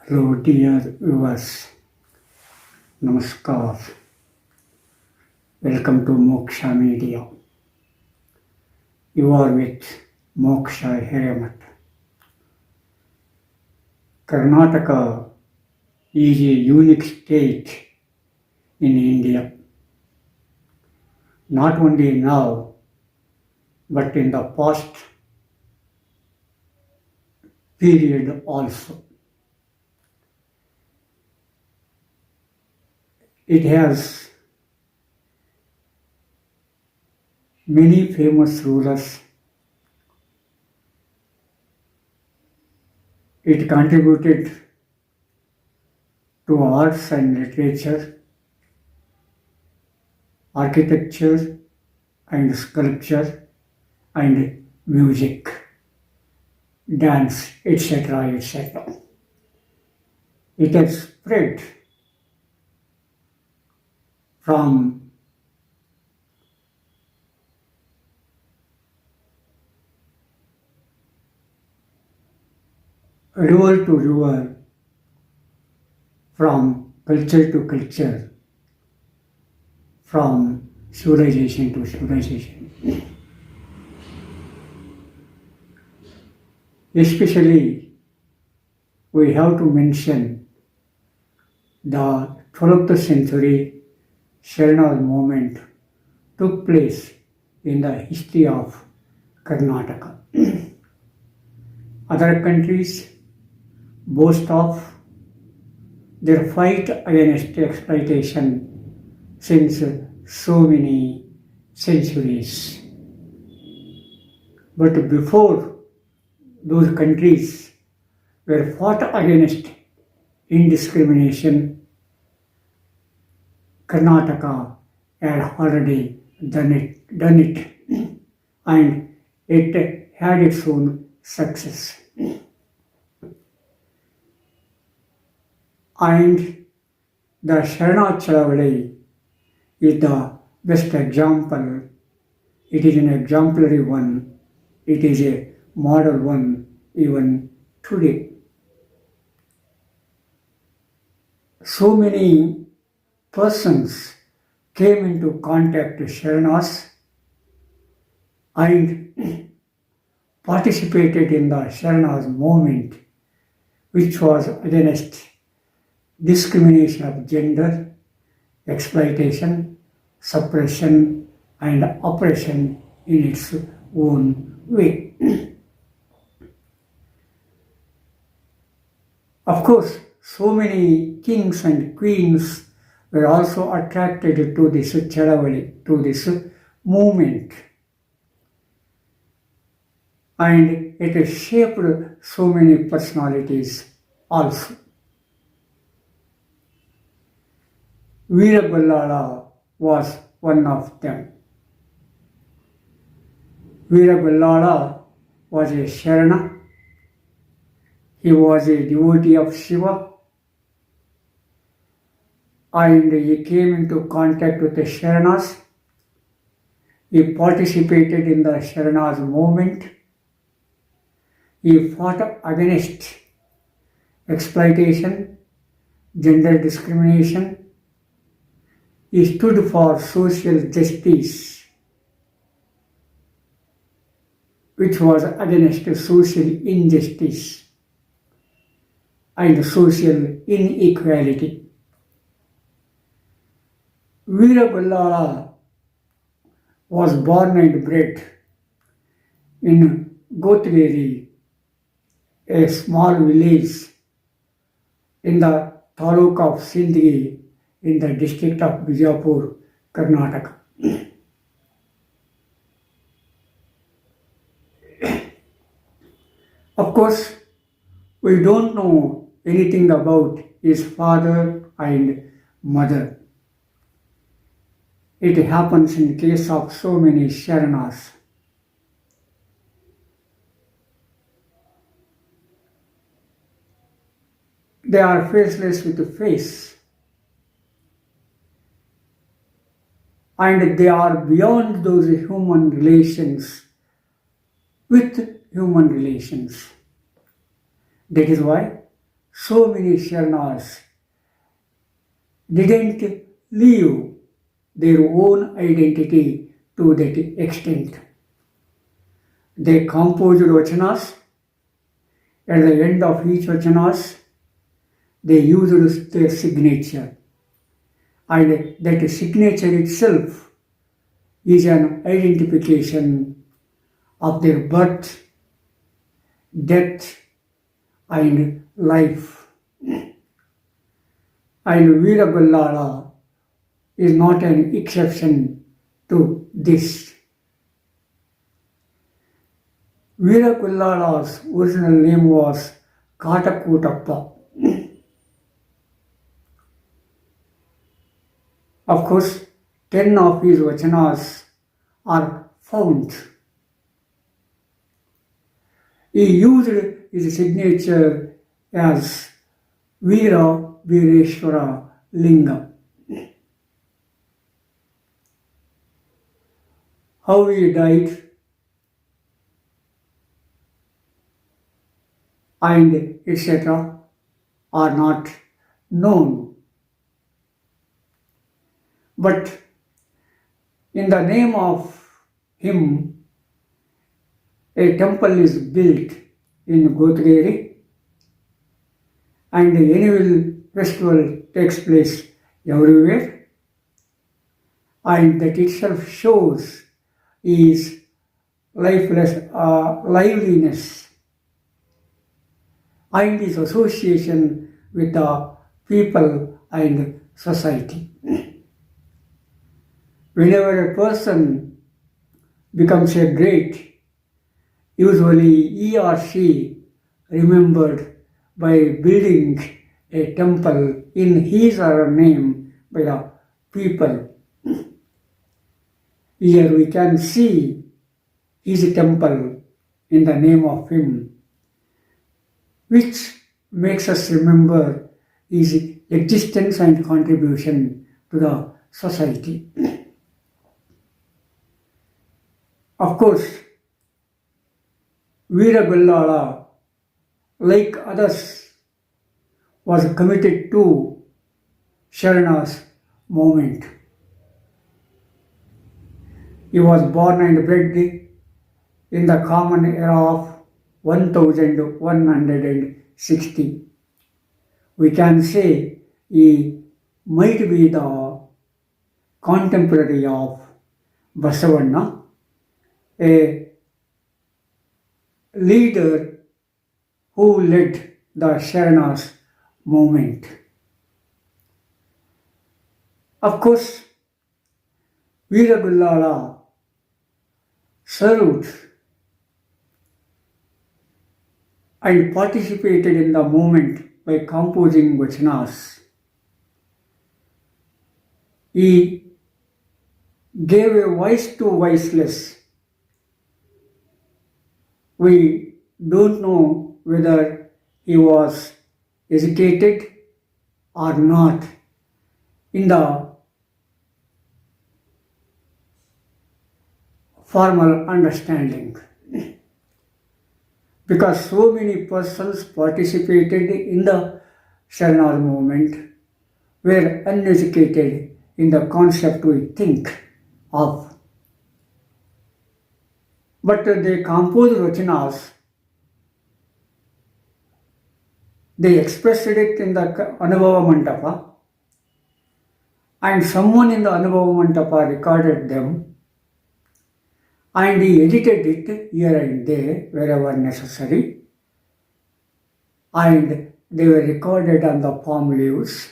Hello, dear viewers. Namaskar. Welcome to MOKSHA Media. You are with MOKSHA Hiramat. Karnataka is a unique state in India. Not only now, but in the past period also. It has many famous rulers. It contributed to arts and literature, architecture and sculpture and music, dance, etc., etc. It has spread from river to river, from culture to culture, from civilization to civilization. Especially, we have to mention the 12th century Sharnath movement took place in the history of Karnataka. Other countries boast of their fight against exploitation since so many centuries. But before those countries were fought against indiscrimination, Karnataka had already done it, and it had its own success. And the Sharnath Chalavali is the best example. It is an exemplary one. It is a model one even today. So many persons came into contact with Sharnaths and participated in the Sharnath movement, which was against discrimination of gender, exploitation, suppression, and oppression in its own way. Of course, so many kings and queens were also attracted to this Chalavali, to this movement. And it has shaped so many personalities also. Veera Gollala was one of them. Veera Gollala was a Sharana. He was a devotee of Shiva, and he came into contact with the Sharanas. He participated in the Sharanas movement. He fought against exploitation, gender discrimination. He stood for social justice, which was against social injustice and social inequality. Veera Gollala was born and bred in Gotveri, a small village in the taluk of Sindhi in the district of Bijapur, Karnataka. Of course, we don't know anything about his father and mother. It happens in case of so many Sharanas. They are faceless with a face, and they are beyond those human relations with human relations. That is why so many Sharanas didn't leave their own identity to that extent. They composed vachanas. At the end of each vachanas, they used their signature. And that signature itself is an identification of their birth, death, and life. And Veera Gollala is not an exception to this. Veera Gollala's original name was Katakutappa. Of course, 10 of his vachanas are found. He used his signature as Veera Veereshwara Linga. How he died and etc. are not known. But in the name of him, a temple is built in Gotagiri, and the annual festival takes place everywhere, and that itself shows his liveliness and his association with the people and society. Whenever a person becomes a great, usually he or she remembered by building a temple in his or her name by the people. Here we can see his temple in the name of him, which makes us remember his existence and contribution to the society. Of course, Veera Gollala, like others, was committed to Sharana's movement. He was born and bred in the common era of 1160. We can say he might be the contemporary of Basavanna, a leader who led the Sharanas movement. Of course, Veera Gollala served and participated in the movement by composing vachanas. He gave a voice to voiceless. We don't know whether he was educated or not in the formal understanding, because so many persons participated in the Sharana movement were uneducated in the concept we think of. But they composed vachanas, they expressed it in the Anubhava Mandapa, and someone in the Anubhava Mandapa recorded them, and he edited it here and there wherever necessary, and they were recorded on the palm leaves,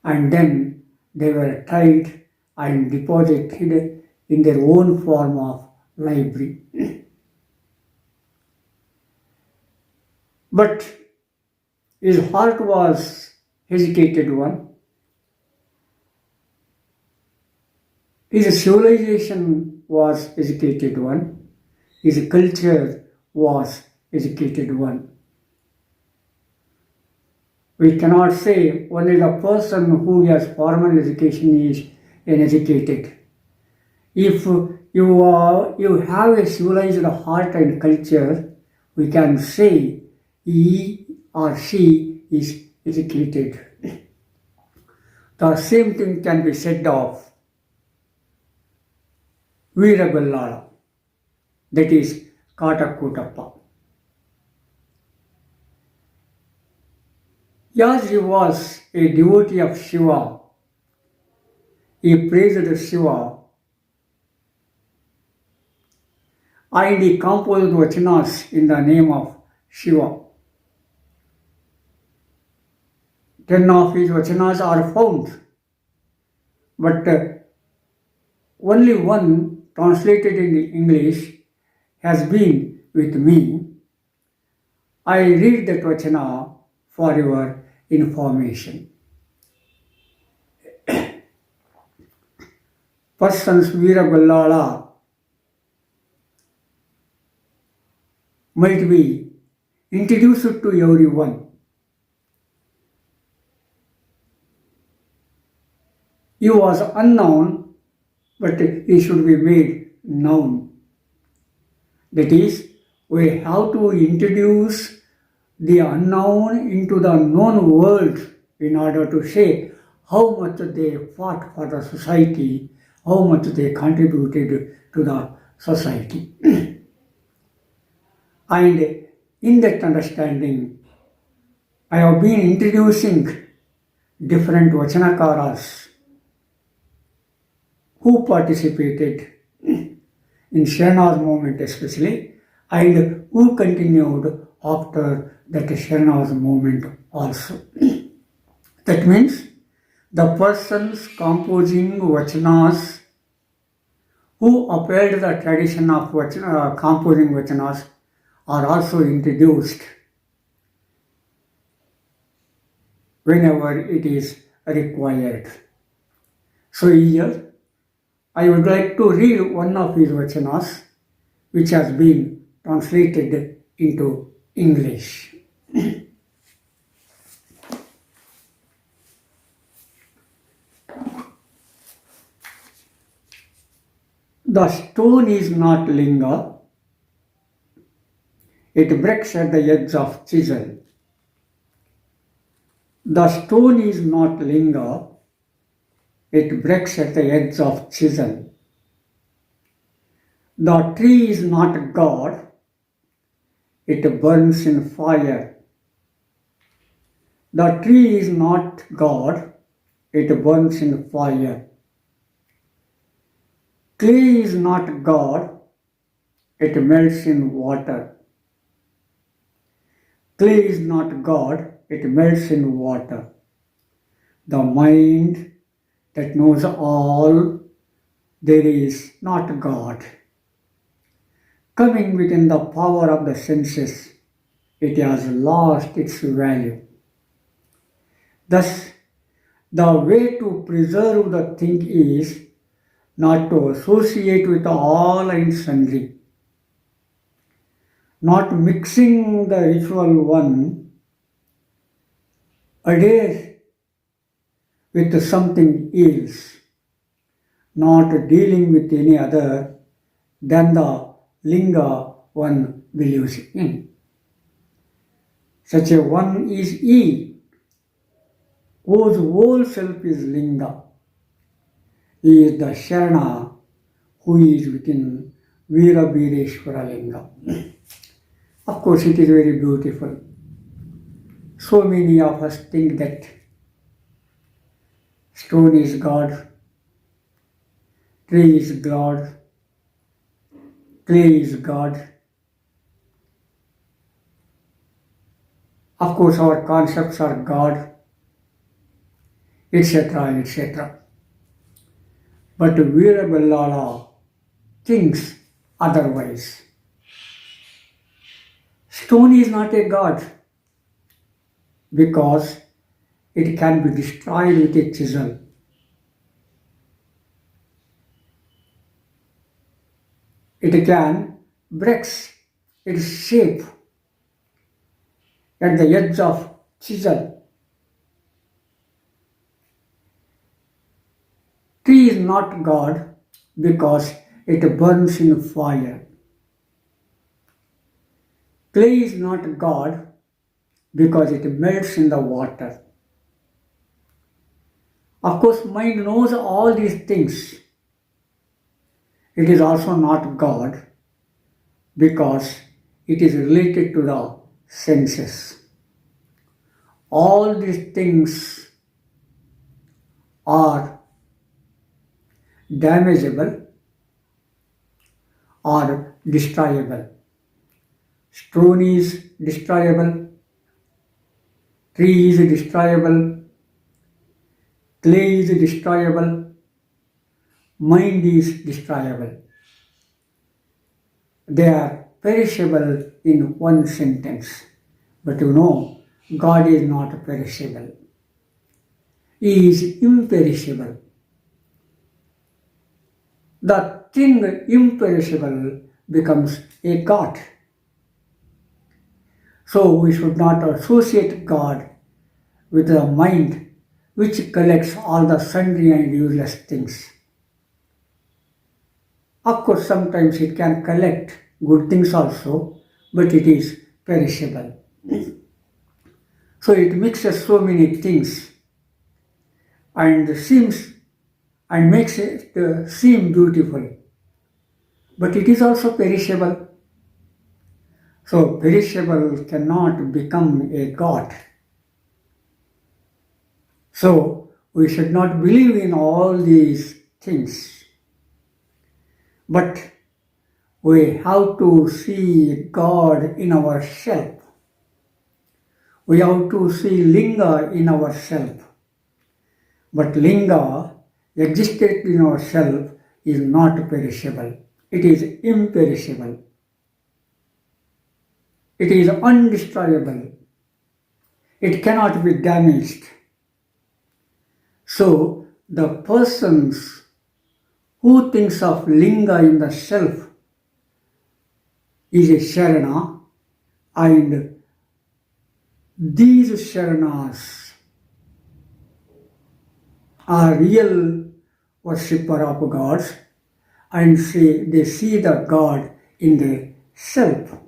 and then they were tied and deposited in their own form of library. But his heart was educated one. His civilization was educated one. His culture was educated one. We cannot say only the person who has formal education is uneducated. If you have a civilized heart and culture, we can say he or she is educated. The same thing can be said of Veera Gollala, that is Katakutappa. As he was a devotee of Shiva, he praised Shiva and he composed vachanas in the name of Shiva. 10 of his vachanas are found, but only one translated in English has been with me. I read that vachana for your information. Persons Veera Gollala might be introduced to everyone. He was unknown, but he should be made known. That is, we have to introduce the unknown into the known world in order to say how much they fought for the society, how much they contributed to the society. And in that understanding, I have been introducing different vachanakaras who participated in Sharna's movement especially, and who continued after that Sharna's movement also. That means the persons composing vachanas who upheld the tradition of composing vachanas are also introduced whenever it is required. So here I would like to read one of his vachanas which has been translated into English. The stone is not linga, it breaks at the edge of chisel. The stone is not linga, it breaks at the edge of chisel. The tree is not God, it burns in fire. The tree is not God, it burns in fire. Clay is not God, it melts in water. Clay is not God, it melts in water. The mind that knows all, there is not God. Coming within the power of the senses, it has lost its value. Thus, the way to preserve the thing is not to associate with all and sundry, not mixing the ritual one, adhere with something else, not dealing with any other than the linga one believes in. Such a one is he, whose whole self is linga. He is the Sharana who is within Veera Bireshwara Linga. Of course, it is very beautiful. So many of us think that stone is God, tree is God, clay is God. Of course, our concepts are God, etc., etc. But Veera Gollala thinks otherwise. Stone is not a god because it can be destroyed with a chisel. It can break its shape at the edge of chisel. Tree is not God because it burns in fire. Clay is not God because it melts in the water. Of course, mind knows all these things. It is also not God because it is related to the senses. All these things are damageable or destroyable. Stone is destroyable, tree is destroyable, clay is destroyable, mind is destroyable. They are perishable in one sentence. But God is not perishable. He is imperishable. The thing imperishable becomes a God. So we should not associate God with the mind which collects all the sundry and useless things. Of course, sometimes it can collect good things also, but it is perishable. So it mixes so many things and makes it seem beautiful, but it is also perishable. So perishable cannot become a God. So we should not believe in all these things, but we have to see God in ourselves. We have to see Linga in ourselves. But Linga existed in ourselves is not perishable. It is imperishable. It is undestroyable. It cannot be damaged. So the persons who thinks of Linga in the self is a Sharana, and these Sharanas are real worshipper of gods, and they see the God in their self.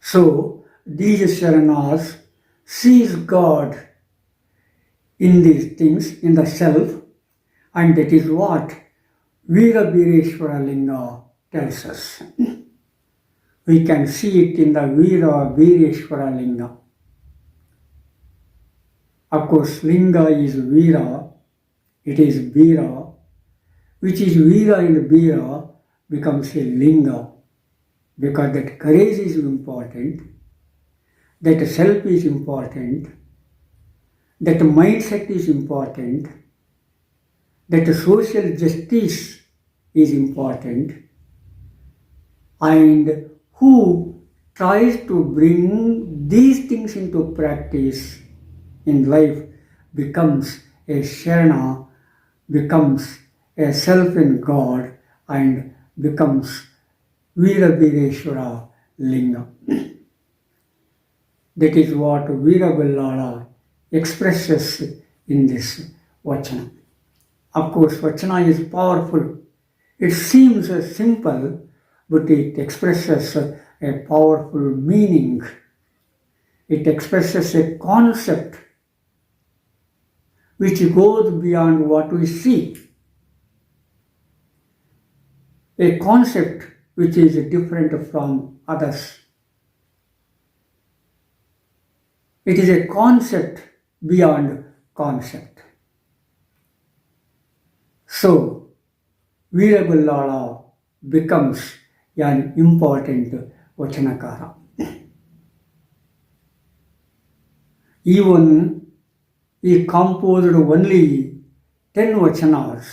So these Sharanas sees God in these things, in the self, and that is what Veera Bireshwara Linga tells us. We can see it in the Veera Bireshwara Linga. Of course, Linga is Veera, it is Veera, which is Veera and Veera becomes a Linga, because that courage is important, that self is important, that mindset is important, that social justice is important, and who tries to bring these things into practice in life becomes a Sharana, becomes a self in God, and becomes Veera Linga. That is what Veera Gollala expresses in this Vachana. Of course, Vachana is powerful. It seems simple, but it expresses a powerful meaning. It expresses a concept which goes beyond what we see. A concept which is different from others. It is a concept beyond concept. So, Veera Gollala becomes an important Vachanakara. Even he composed only 10 Vachanas.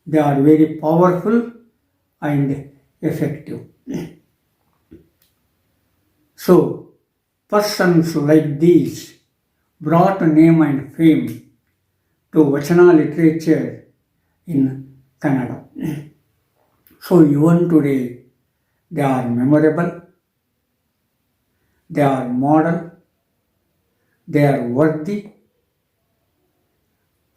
They are very powerful and effective. So, persons like these brought name and fame to Vachana literature in Kannada. So even today, they are memorable, they are model, they are worthy,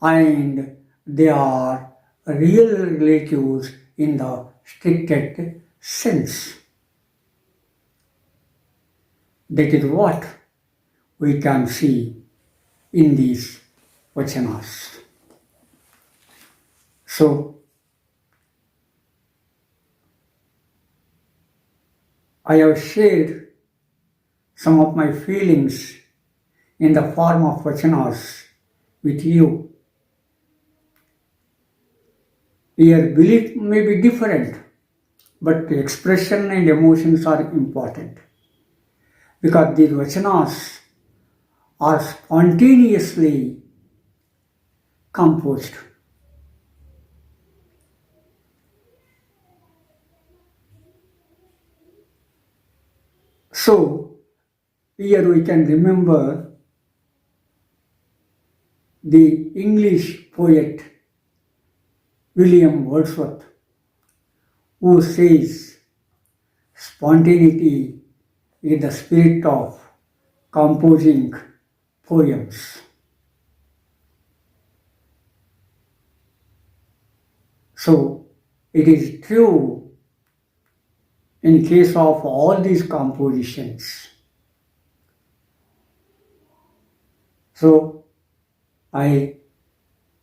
and they are real relatives in the strictest sense. That is what we can see in these vachanas. So, I have shared some of my feelings in the form of vachanas with you. Your belief may be different, but the expression and emotions are important because these vachanas are spontaneously composed. So, here we can remember the English poet William Wordsworth, who says spontaneity is the spirit of composing poems. So, it is true in case of all these compositions. So, I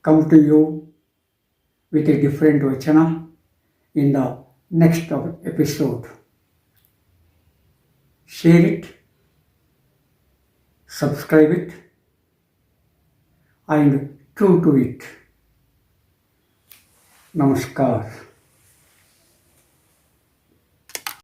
come to you with a different vachana in the next episode. Share it, subscribe it, and true to it. Namaskar.